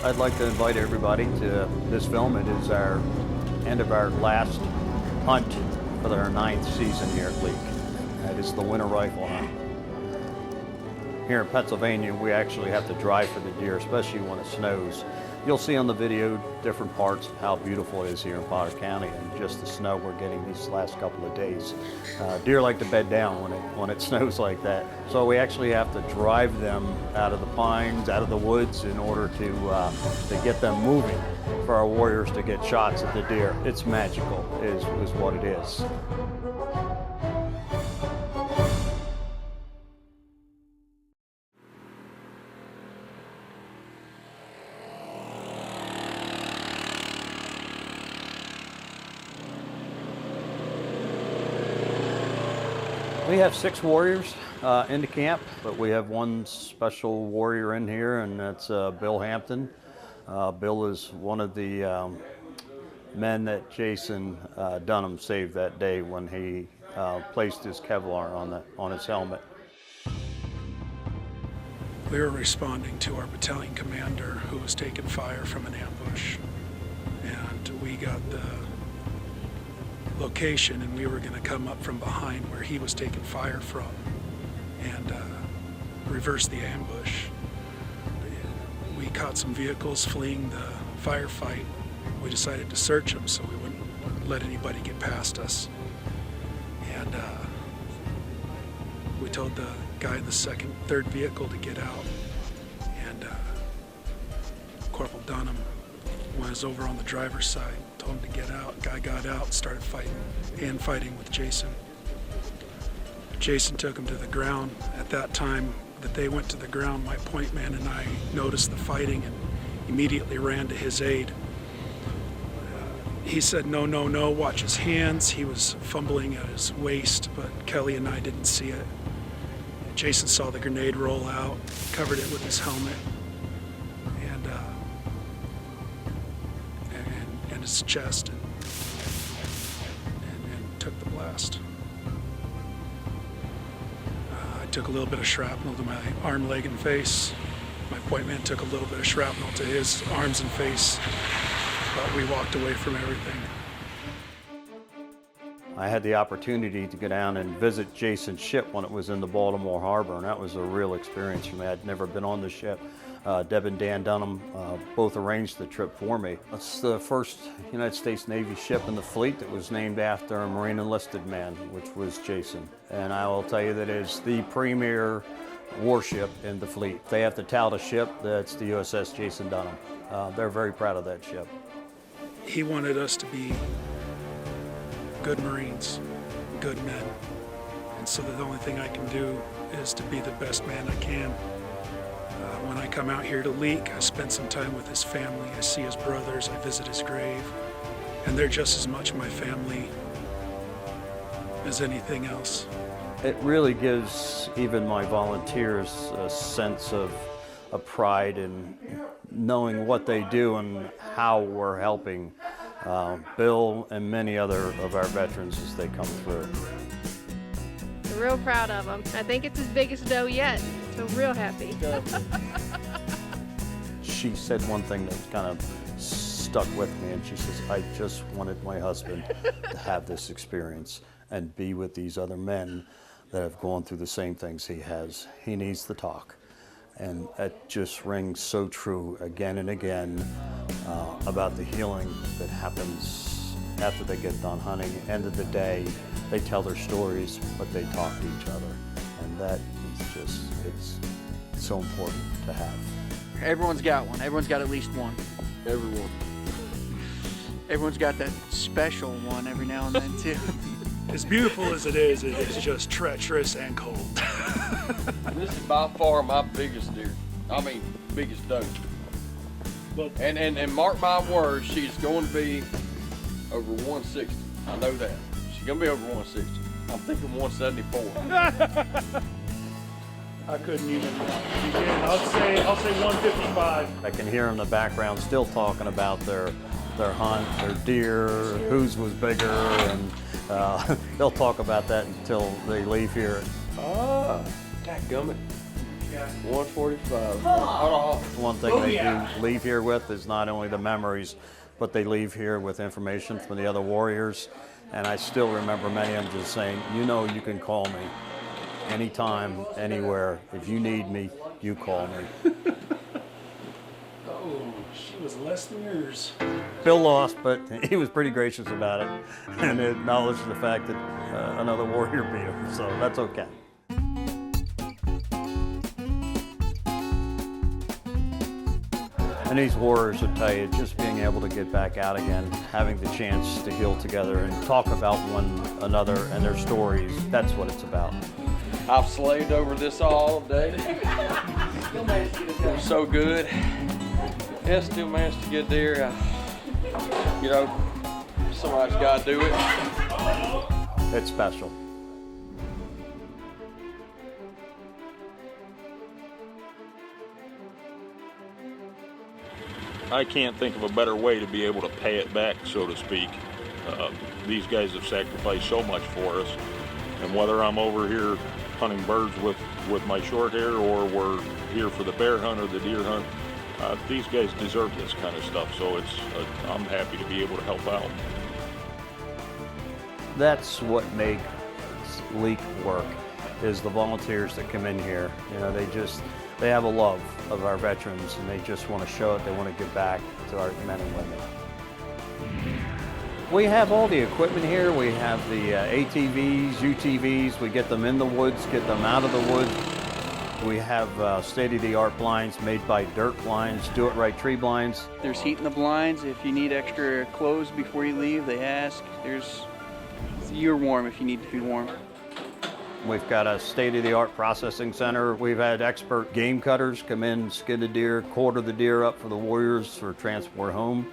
I'd like to invite everybody to this film. It is our end of our last hunt for our 9th season here at LEEK. That is the winter rifle hunt. Here in Pennsylvania, we actually have to drive for the deer, especially when it snows. You'll see on the video different parts of how beautiful it is here in Potter County, and just the snow we're getting these last couple of days. Deer like to bed down when it snows like that. So we actually have to drive them out of the pines, out of the woods, in order to get them moving for our warriors to get shots at the deer. It's magical, is what it is. We have 6 warriors in the camp, but we have one special warrior in here, and that's Bill Hampton. Bill is one of the men that Jason Dunham saved that day when he placed his Kevlar on his helmet. We were responding to our battalion commander who was taking fire from an ambush, and we got the location, and we were going to come up from behind where he was taking fire from and reverse the ambush. We caught some vehicles fleeing the firefight. We decided to search them so we wouldn't let anybody get past us. And we told the guy in the third vehicle to get out. And Corporal Dunham was over on the driver's side, told him to get out. Guy got out and started fighting with Jason. Jason took him to the ground. At that time that they went to the ground, my point man and I noticed the fighting and immediately ran to his aid. He said, "No, no, no, watch his hands." He was fumbling at his waist, but Kelly and I didn't see it. Jason saw the grenade roll out, covered it with his helmet, and his chest, and took the blast. I took a little bit of shrapnel to my arm, leg, and face. My point man took a little bit of shrapnel to his arms and face, but we walked away from everything. I had the opportunity to go down and visit Jason's ship when it was in the Baltimore Harbor, and that was a real experience for me. I'd never been on the ship. Deb and Dan Dunham both arranged the trip for me. It's the first United States Navy ship in the fleet that was named after a Marine enlisted man, which was Jason. And I will tell you that it is the premier warship in the fleet. They have to tout a ship, that's the USS Jason Dunham. They're very proud of that ship. He wanted us to be good Marines, good men. And so the only thing I can do is to be the best man I can. When I come out here to LEEK, I spend some time with his family. I see his brothers, I visit his grave, and they're just as much my family as anything else. It really gives even my volunteers a sense of pride in knowing what they do and how we're helping Bill and many other of our veterans as they come through. We're real proud of him. I think it's his biggest doe yet, so real happy. She said one thing that kind of stuck with me, and she says, "I just wanted my husband to have this experience and be with these other men that have gone through the same things he has. He needs to talk." And that just rings so true again and again about the healing that happens after they get done hunting. At the end of the day, they tell their stories, but they talk to each other. And that is just, it's so important to have. Everyone's got one. Everyone's got at least one. Everyone. Everyone's got that special one every now and then, too. As beautiful as it is just treacherous and cold. This is by far my biggest deer. I mean, biggest doe. But, and mark my words, she's going to be over 160. I know that. She's going to be over 160. I'm thinking 174. I couldn't even begin. I'll say 155. I can hear in the background still talking about their hunt, their deer, whose was bigger, and they'll talk about that until they leave here. Dadgummit. 145. Hold on. One thing they do leave here with is not only the memories, but they leave here with information from the other warriors. And I still remember many of them just saying, you know, you can call me anytime, anywhere. If you need me, you call me. Oh, she was less than yours. Bill lost, but he was pretty gracious about it and acknowledged the fact that another warrior beat him, so that's okay. And these warriors will tell you, just being able to get back out again, having the chance to heal together and talk about one another and their stories, that's what it's about. I've slaved over this all day. So good. Yeah, still managed to get there. You know, somebody's got to do it. It's special. I can't think of a better way to be able to pay it back, so to speak. These guys have sacrificed so much for us, and whether I'm over here hunting birds with my short hair or we're here for the bear hunt or the deer hunt, these guys deserve this kind of stuff, so I'm happy to be able to help out. That's what makes LEEK work, is the volunteers that come in here. You know, they have a love of our veterans and they just want to show it. They want to give back to our men and women. We have all the equipment here. We have the ATVs, UTVs. We get them in the woods, get them out of the woods. We have state-of-the-art blinds made by Dirt Blinds, do-it-right tree blinds. There's heat in the blinds. If you need extra clothes before you leave, they ask. You're warm if you need to be warm. We've got a state-of-the-art processing center. We've had expert game cutters come in, skin the deer, quarter the deer up for the warriors for transport home.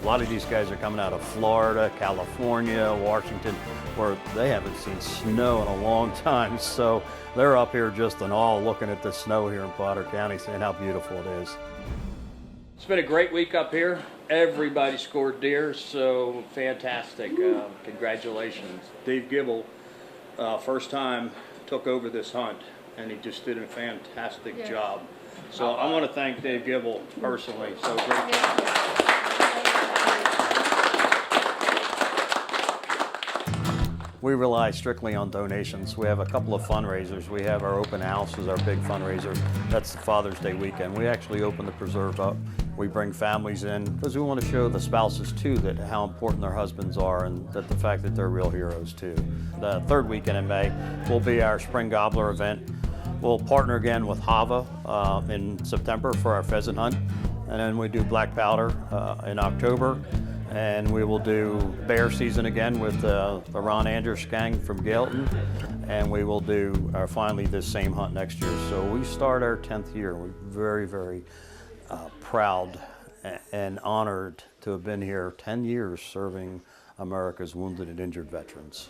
A lot of these guys are coming out of Florida, California, Washington, where they haven't seen snow in a long time. So they're up here just in awe looking at the snow here in Potter County, saying how beautiful it is. It's been a great week up here. Everybody scored deer, so fantastic. Congratulations. Dave Gibble, first time took over this hunt, and he just did a fantastic job. So I want to thank Dave Gibble personally. So great job. We rely strictly on donations. We have a couple of fundraisers. We have our open house is our big fundraiser. That's the Father's Day weekend. We actually open the preserve up. We bring families in because we want to show the spouses too that how important their husbands are and that the fact that they're real heroes too. The third weekend in May will be our Spring Gobbler event. We'll partner again with Hava in September for our pheasant hunt. And then we do black powder in October. And we will do bear season again with the Ron Andrews gang from Gailton. And we will do finally this same hunt next year. So we start our 10th year. We're very, very proud and honored to have been here 10 years serving America's wounded and injured veterans.